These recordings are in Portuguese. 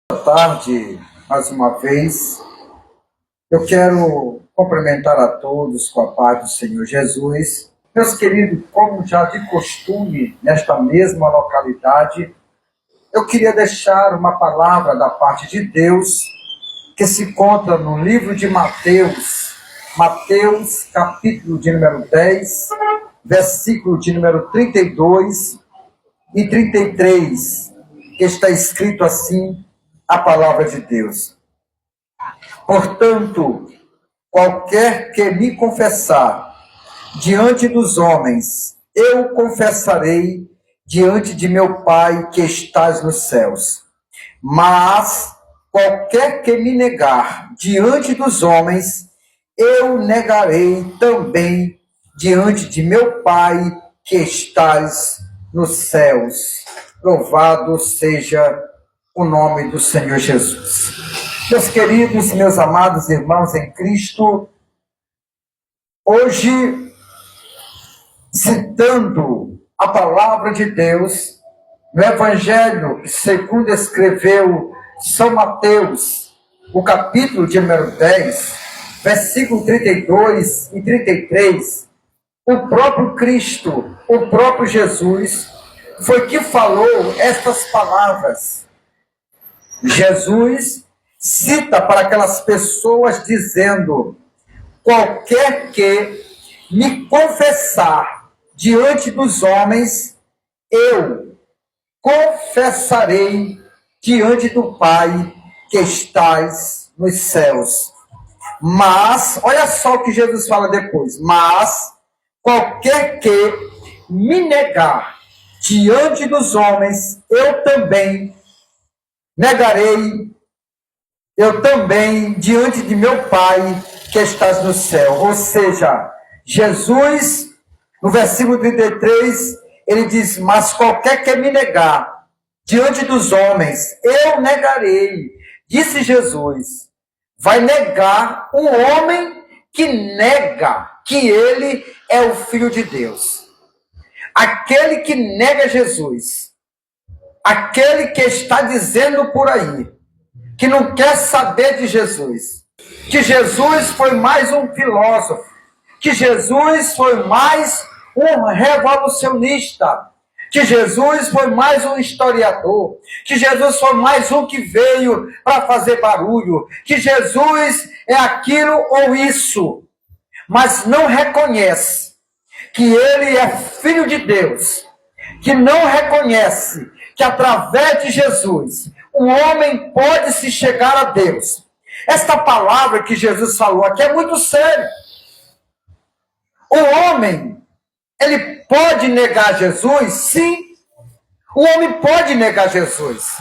Boa tarde, mais uma vez. Eu quero cumprimentar a todos com a paz do Senhor Jesus. Meus queridos, como já de costume, nesta mesma localidade, eu queria deixar uma palavra da parte de Deus que se encontra no livro de Mateus, capítulo de número 10, versículo de número 32 e 33, que está escrito assim, a palavra de Deus. Portanto, qualquer que me confessar diante dos homens, eu confessarei diante de meu Pai que estás nos céus. Mas qualquer que me negar diante dos homens, eu negarei também diante de meu Pai que estás nos céus. Louvado seja o nome do Senhor Jesus. Meus queridos, meus amados irmãos em Cristo, hoje, citando a palavra de Deus, no Evangelho segundo escreveu São Mateus, o capítulo de número 10, versículo 32 e 33, o próprio Cristo, o próprio Jesus, foi que falou estas palavras. Jesus cita para aquelas pessoas dizendo: qualquer que me confessar diante dos homens, eu confessarei diante do Pai que estás nos céus. Mas, olha só o que Jesus fala depois: mas qualquer que me negar diante dos homens, eu também negarei, eu também diante de meu Pai que estás no céu. Ou seja, Jesus, no versículo 33, ele diz: mas qualquer que me negar diante dos homens, eu negarei. Disse Jesus, vai negar um homem que nega que ele é o Filho de Deus. Aquele que nega Jesus, aquele que está dizendo por aí, que não quer saber de Jesus, que Jesus foi mais um filósofo, que Jesus foi mais um revolucionista, que Jesus foi mais um historiador, que Jesus foi mais um que veio para fazer barulho, que Jesus é aquilo ou isso, mas não reconhece que ele é Filho de Deus, que não reconhece que através de Jesus o homem pode se chegar a Deus. Esta palavra que Jesus falou aqui é muito séria. O homem, ele pode negar Jesus? Sim. O homem pode negar Jesus.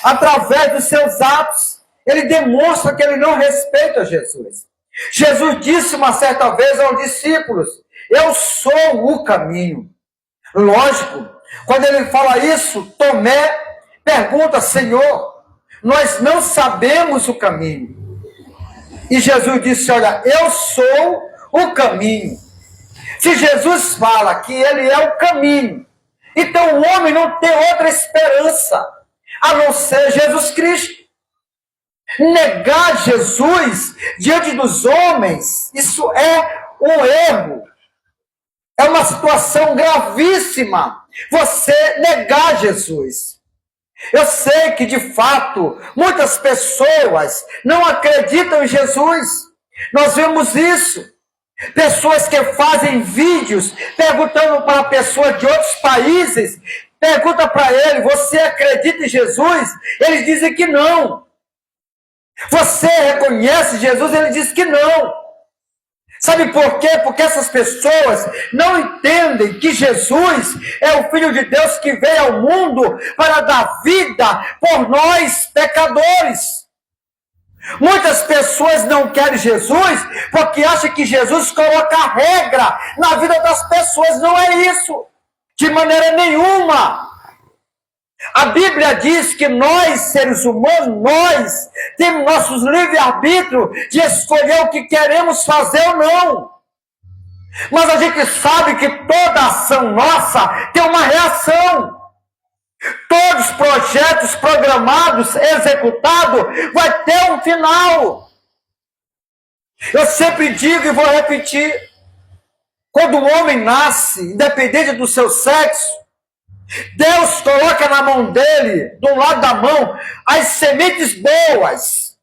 Através dos seus atos, ele demonstra que ele não respeita Jesus. Jesus disse uma certa vez aos discípulos: eu sou o caminho. Lógico, quando ele fala isso, Tomé pergunta: Senhor, nós não sabemos o caminho. E Jesus disse: olha, eu sou o caminho. Se Jesus fala que ele é o caminho, então o homem não tem outra esperança a não ser Jesus Cristo. Negar Jesus diante dos homens, isso é um erro. É uma situação gravíssima você negar Jesus. Eu sei que, de fato, muitas pessoas não acreditam em Jesus. Nós vemos isso. Pessoas que fazem vídeos perguntando para pessoas de outros países, pergunta para ele: você acredita em Jesus? Eles dizem que não. Você reconhece Jesus? Ele diz que não. Sabe por quê? Porque essas pessoas não entendem que Jesus é o Filho de Deus que veio ao mundo para dar vida por nós, pecadores. Muitas pessoas não querem Jesus porque acham que Jesus coloca regra na vida das pessoas. Não é isso. De maneira nenhuma. A Bíblia diz que nós, seres humanos, nós temos nossos livre-arbítrio de escolher o que queremos fazer ou não. Mas a gente sabe que toda ação nossa tem uma reação. Todos os projetos programados, executados, vai ter um final. Eu sempre digo e vou repetir. Quando o homem nasce, independente do seu sexo, Deus coloca na mão dele, do lado da mão, as sementes boas.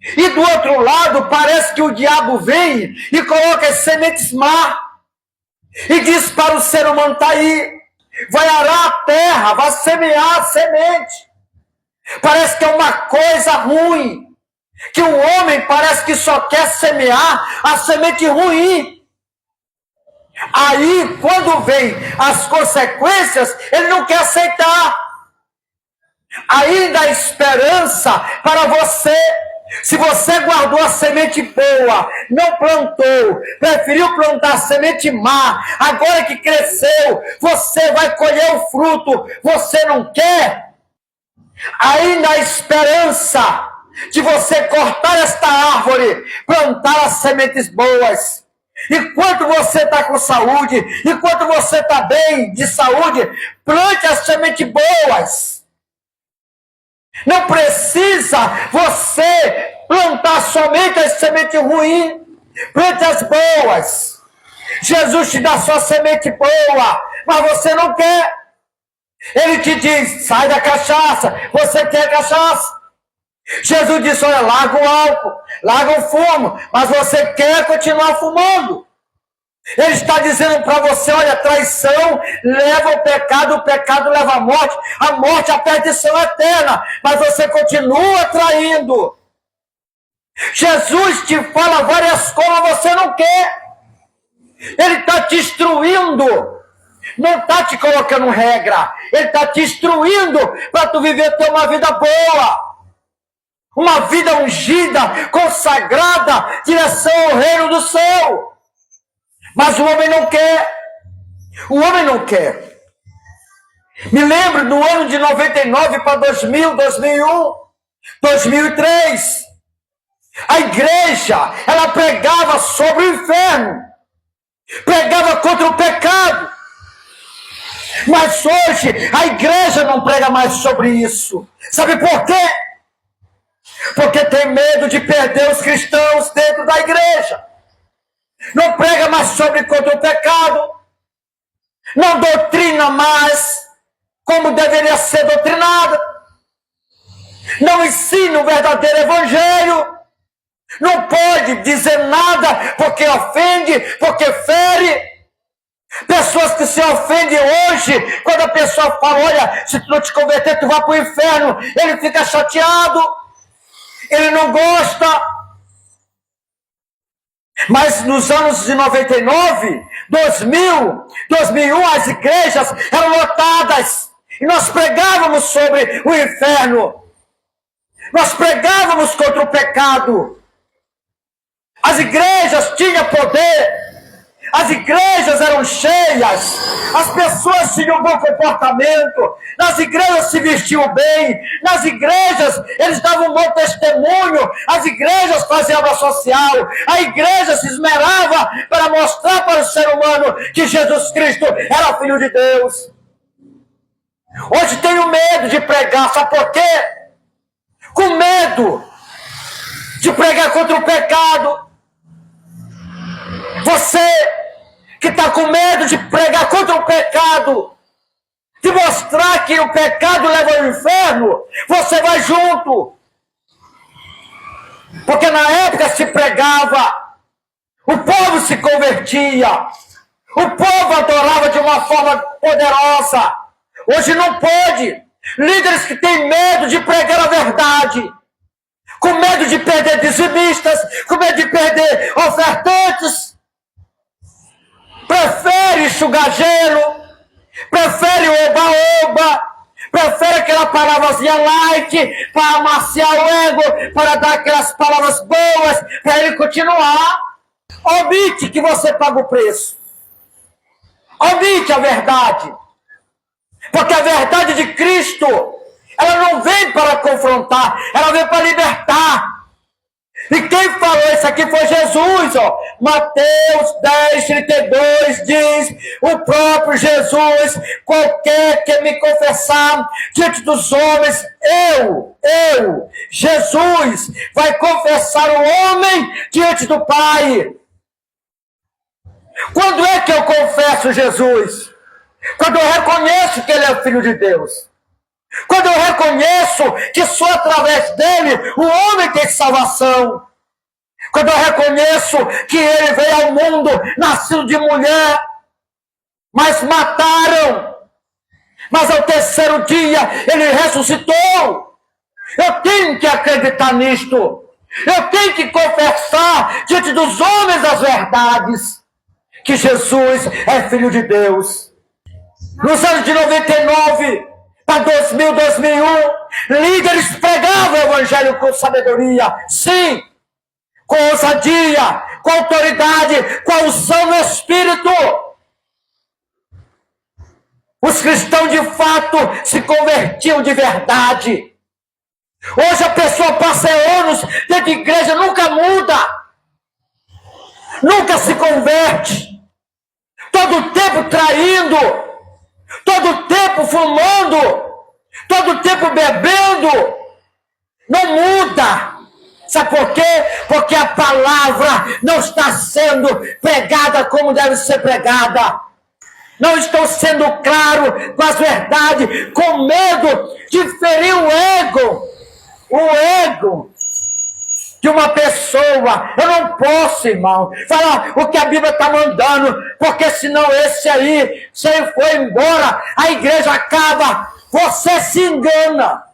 E do outro lado, parece que o diabo vem e coloca as sementes más. E diz para o ser humano, está aí, vai arar a terra, vai semear a semente. Parece que é uma coisa ruim. Que o homem parece que só quer semear a semente ruim. Aí, quando vem as consequências, ele não quer aceitar. Ainda há esperança para você. Se você guardou a semente boa, não plantou, preferiu plantar a semente má, agora que cresceu, você vai colher o fruto, você não quer? Ainda há esperança de você cortar esta árvore, plantar as sementes boas. Enquanto você está com saúde, enquanto você está bem de saúde, plante as sementes boas. Não precisa você plantar somente as sementes ruins, plante as boas. Jesus te dá só semente boa, mas você não quer. Ele te diz, sai da cachaça, você quer cachaça. Jesus disse, olha, larga o álcool, larga o fumo, mas você quer continuar fumando. Ele está dizendo para você, olha, traição leva o pecado leva a morte, a perdição eterna, mas você continua traindo. Jesus te fala várias coisas, você não quer. Ele está te instruindo, não está te colocando regra, ele está te instruindo para tu viver ter uma vida boa. Uma vida ungida, consagrada, direção ao reino do céu. Mas o homem não quer. O homem não quer. Me lembro do ano de 99 para 2000, 2001, 2003. A igreja, ela pregava sobre o inferno. Pregava contra o pecado. Mas hoje, a igreja não prega mais sobre isso. Sabe por quê? Porque tem medo de perder os cristãos dentro da igreja. Não prega mais sobre contra o pecado. Não doutrina mais como deveria ser doutrinada. Não ensina o verdadeiro evangelho. Não pode dizer nada porque ofende, porque fere. Pessoas que se ofendem hoje, quando a pessoa fala, olha, se tu não te converter, tu vai para o inferno. Ele fica chateado. Ele não gosta. Mas nos anos de 99, 2000, 2001, as igrejas eram lotadas. E nós pregávamos sobre o inferno. Nós pregávamos contra o pecado. As igrejas tinham poder. As igrejas eram cheias, as pessoas tinham um bom comportamento, nas igrejas se vestiam bem, nas igrejas eles davam um bom testemunho, as igrejas faziam obra social, a igreja se esmerava para mostrar para o ser humano que Jesus Cristo era Filho de Deus. Hoje tenho medo de pregar, sabe por quê? Com medo de pregar contra o pecado. Você que está com medo de pregar contra o pecado, de mostrar que o pecado leva ao inferno, você vai junto. Porque na época se pregava, o povo se convertia, o povo adorava de uma forma poderosa. Hoje não pode. Líderes que têm medo de pregar a verdade, com medo de perder dizimistas, com medo de perder ofertantes, prefere enxugar gelo, prefere oba-oba, prefere aquela palavrazinha light para amaciar o ego, para dar aquelas palavras boas, para ele continuar. Omite que você paga o preço. Omite a verdade. Porque a verdade de Cristo, ela não vem para confrontar, ela vem para libertar. E quem falou isso aqui foi Jesus, ó. Mateus 10:32 diz, o próprio Jesus, qualquer que me confessar diante dos homens, Jesus, vai confessar o homem diante do Pai. Quando é que eu confesso Jesus? Quando eu reconheço que Ele é o Filho de Deus. Quando eu reconheço que só através dele o homem tem salvação. Quando eu reconheço que ele veio ao mundo, nascido de mulher, mas mataram. Mas ao terceiro dia ele ressuscitou. Eu tenho que acreditar nisto. Eu tenho que confessar diante dos homens as verdades. Que Jesus é Filho de Deus. Nos anos de 99... para 2000, 2001, líderes pregavam o evangelho com sabedoria, sim, com ousadia, com autoridade, com a unção do Espírito. Os cristãos de fato se convertiam de verdade. Hoje a pessoa passa anos dentro de igreja, nunca muda, nunca se converte, todo o tempo traindo, todo o tempo fumando, todo o tempo bebendo, não muda. Sabe por quê? Porque a palavra não está sendo pregada como deve ser pregada. Não estou sendo claro com as verdades, com medo de ferir o ego de uma pessoa. Eu não posso, irmão, falar o que a Bíblia está mandando, porque senão se ele for embora, a igreja acaba, você se engana.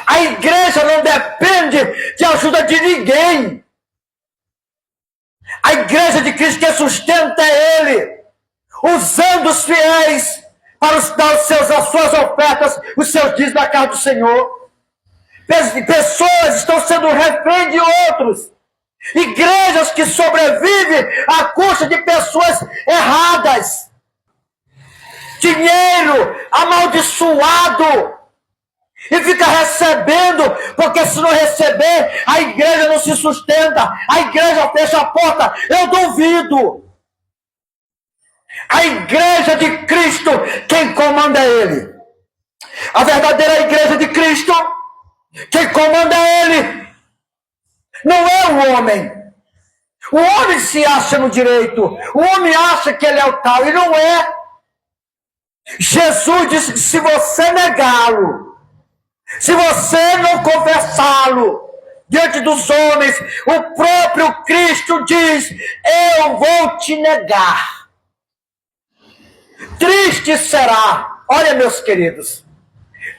A igreja não depende de ajuda de ninguém. A igreja de Cristo que sustenta é Ele, usando os fiéis para dar as suas ofertas, os seus dízimos na casa do Senhor. Pessoas estão sendo refém de outros. Igrejas que sobrevivem à custa de pessoas erradas. Dinheiro amaldiçoado. E fica recebendo, porque se não receber, a igreja não se sustenta. A igreja fecha a porta. Eu duvido. A igreja de Cristo, quem comanda é Ele. A verdadeira igreja de Cristo, quem comanda é Ele. Não é o homem. O homem se acha no direito. O homem acha que ele é o tal. E não é. Jesus disse que se você negá-lo, se você não confessá-lo diante dos homens, o próprio Cristo diz, eu vou te negar. Triste será, olha meus queridos,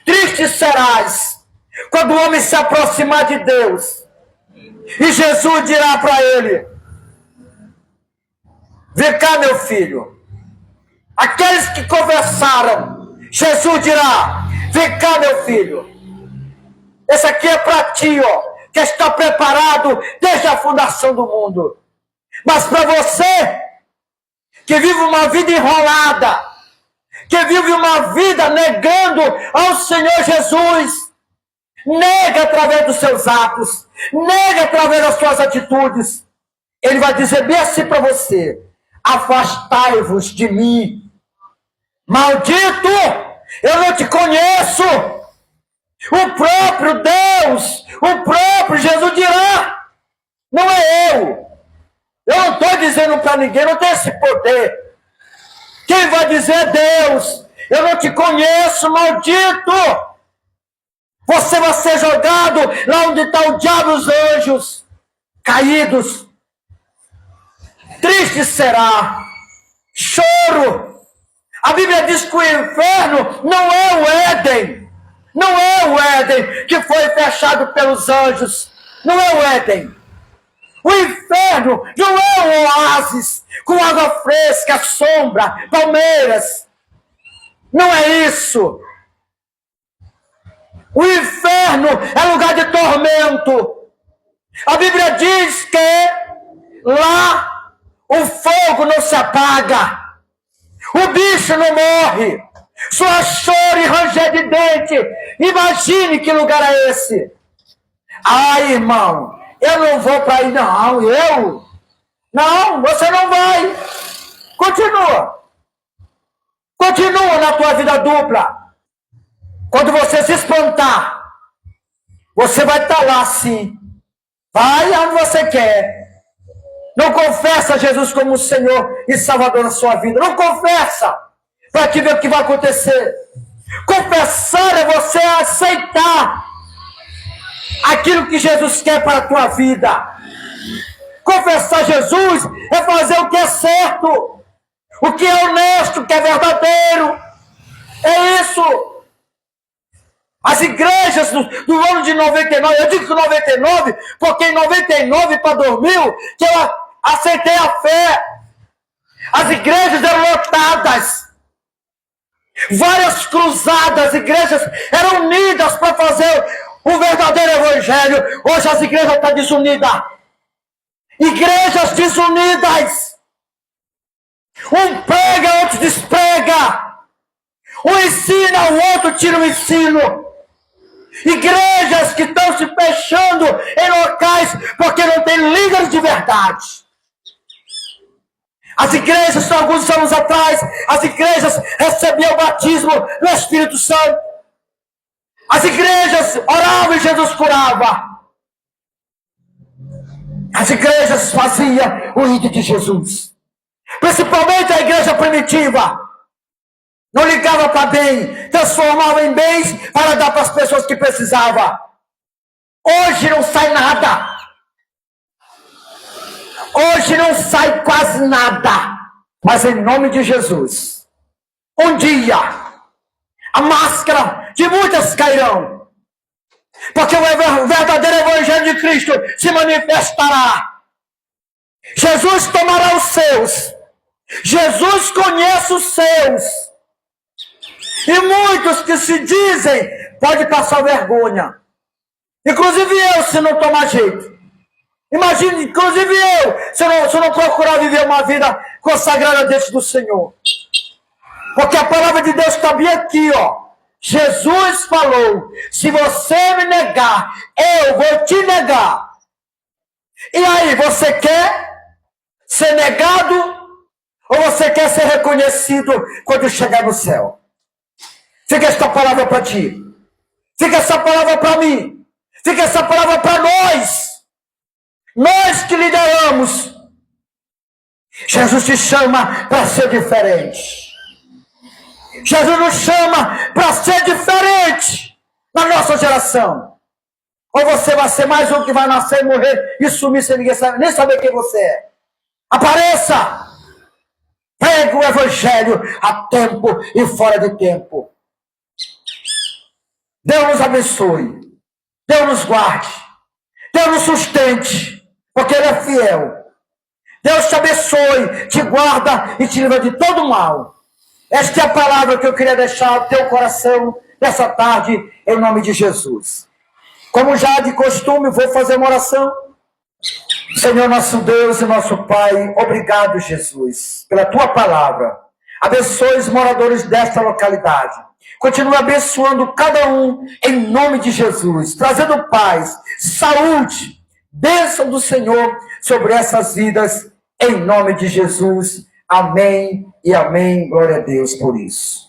triste serás quando o homem se aproximar de Deus e Jesus dirá para ele, vem cá meu filho. Aqueles que confessaram, Jesus dirá, vem cá meu filho. Esse aqui é para ti, ó, que está preparado desde a fundação do mundo. Mas para você, que vive uma vida enrolada, que vive uma vida negando ao Senhor Jesus, nega através dos seus atos, nega através das suas atitudes, Ele vai dizer bem assim para você, afastai-vos de mim, maldito, eu não te conheço. O próprio Deus, o próprio Jesus dirá, não é eu. Eu não estou dizendo para ninguém, não tem esse poder. Quem vai dizer é Deus. Eu não te conheço, maldito. Você vai ser jogado lá onde está o diabo e os anjos caídos. Triste será. Choro. A Bíblia diz que o inferno não é o Éden. Não é o Éden que foi fechado pelos anjos. Não é o Éden. O inferno não é um oásis com água fresca, sombra, palmeiras. Não é isso. O inferno é lugar de tormento. A Bíblia diz que lá o fogo não se apaga. O bicho não morre. Só choro e ranger de dente. Imagine que lugar é esse. Ai, irmão, eu não vou para aí, não. Não, você não vai. Continua. Continua na tua vida dupla. Quando você se espantar, você vai estar lá sim. Vai onde você quer. Não confessa Jesus como Senhor e Salvador na sua vida. Não confessa. Para te ver o que vai acontecer. Confessar é você aceitar aquilo que Jesus quer para a tua vida. Confessar Jesus é fazer o que é certo, o que é honesto, o que é verdadeiro. É isso. As igrejas do ano de 99, eu digo que 99, porque em 99 para 2000, que eu aceitei a fé. As igrejas eram lotadas. Várias cruzadas, igrejas eram unidas para fazer o verdadeiro evangelho. Hoje as igrejas estão desunidas. Igrejas desunidas. Um prega, outro desprega. Um ensina, o outro tira o ensino. Igrejas que estão se fechando em locais porque não tem líderes de verdade. As igrejas, alguns anos atrás, as igrejas recebiam o batismo do Espírito Santo. As igrejas oravam e Jesus curava. As igrejas faziam o ídolo de Jesus. Principalmente a igreja primitiva. Não ligava para bem, transformava em bens para dar para as pessoas que precisavam. Hoje não sai nada. Hoje não sai quase nada. Mas em nome de Jesus, um dia, a máscara de muitas cairão. Porque o verdadeiro evangelho de Cristo se manifestará. Jesus tomará os seus. Jesus conhece os seus. E muitos que se dizem, pode passar vergonha. Inclusive eu, se não tomar jeito. Imagine, inclusive eu, se eu não procurar viver uma vida consagrada diante do Senhor. Porque a palavra de Deus está bem aqui, ó. Jesus falou, se você me negar, eu vou te negar. E aí, você quer ser negado ou você quer ser reconhecido quando chegar no céu? Fica esta palavra para ti. Fica essa palavra para mim. Fica essa palavra para nós. Nós que lideramos. Jesus te chama para ser diferente. Jesus nos chama para ser diferente na nossa geração. Ou você vai ser mais um que vai nascer, morrer e sumir sem ninguém saber, nem saber quem você é. Apareça! Pregue o evangelho a tempo e fora de tempo. Deus nos abençoe. Deus nos guarde. Deus nos sustente. Porque Ele é fiel. Deus te abençoe, te guarda e te livra de todo mal. Esta é a palavra que eu queria deixar ao teu coração nessa tarde, em nome de Jesus. Como já de costume, vou fazer uma oração. Senhor nosso Deus e nosso Pai, obrigado, Jesus, pela tua palavra. Abençoe os moradores desta localidade. Continue abençoando cada um em nome de Jesus, trazendo paz, saúde, bênção do Senhor sobre essas vidas, em nome de Jesus. Amém e amém. Glória a Deus por isso.